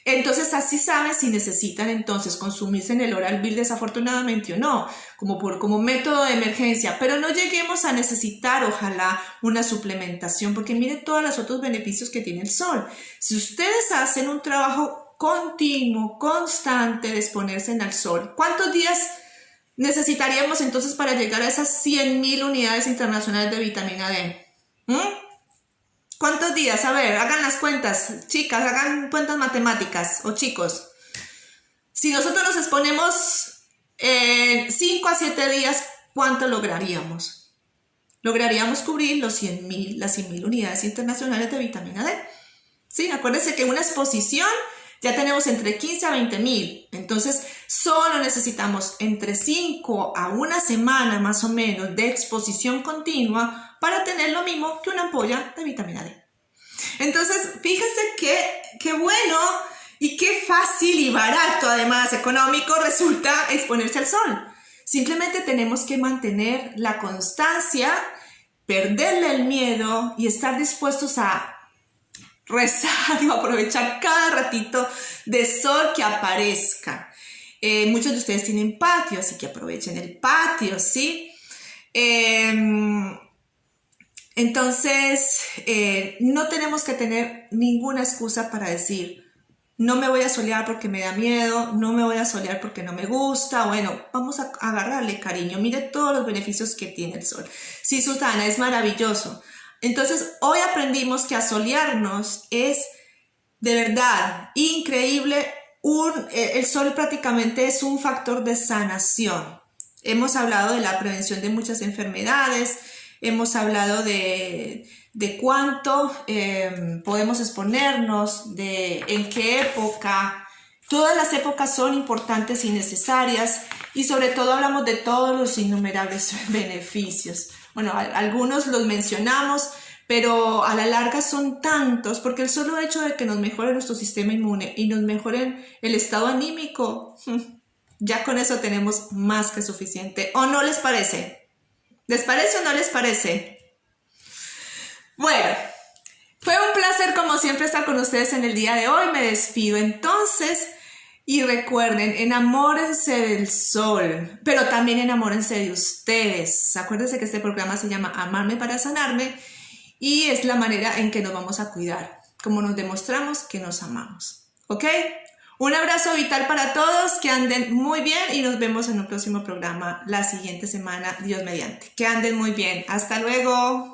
Entonces así saben si necesitan entonces consumirse en el Oral-B desafortunadamente o no, como método de emergencia, pero no lleguemos a necesitar ojalá una suplementación, porque miren todos los otros beneficios que tiene el sol. Si ustedes hacen un trabajo continuo, constante de exponerse al sol, ¿cuántos días necesitaríamos entonces para llegar a esas 100.000 unidades internacionales de vitamina D? ¿Cuántos días? A ver, hagan las cuentas, chicas, hagan cuentas matemáticas, o chicos. Si nosotros nos exponemos 5 a 7 días, ¿cuánto lograríamos? Lograríamos cubrir las 100.000 unidades internacionales de vitamina D. Sí, acuérdense que una exposición ya tenemos entre 15 a 20.000. Entonces, solo necesitamos entre 5 a 1 semana más o menos de exposición continua para tener lo mismo que una ampolla de vitamina D. Entonces, fíjense qué bueno y qué fácil y barato, además económico, resulta exponerse al sol. Simplemente tenemos que mantener la constancia, perderle el miedo y estar dispuestos a rezar y aprovechar cada ratito de sol que aparezca. Muchos de ustedes tienen patio, así que aprovechen el patio, ¿sí? Entonces, no tenemos que tener ninguna excusa para decir, no me voy a solear porque me da miedo, no me voy a solear porque no me gusta. Bueno, vamos a agarrarle cariño. Mire todos los beneficios que tiene el sol. Sí, Susana, es maravilloso. Entonces, hoy aprendimos que asolearnos es de verdad increíble. El sol prácticamente es un factor de sanación. Hemos hablado de la prevención de muchas enfermedades, hemos hablado de cuánto podemos exponernos, de en qué época. Todas las épocas son importantes y necesarias, y sobre todo hablamos de todos los innumerables beneficios. Bueno, algunos los mencionamos, pero a la larga son tantos, porque el solo hecho de que nos mejore nuestro sistema inmune y nos mejore el estado anímico, ya con eso tenemos más que suficiente. ¿O no les parece? ¿Les parece o no les parece? Bueno, fue un placer como siempre estar con ustedes en el día de hoy. Me despido entonces y recuerden, enamórense del sol, pero también enamórense de ustedes. Acuérdense que este programa se llama Amarme para Sanarme y es la manera en que nos vamos a cuidar, como nos demostramos que nos amamos. ¿Ok? Un abrazo vital para todos, que anden muy bien y nos vemos en un próximo programa la siguiente semana, Dios mediante. Que anden muy bien. Hasta luego.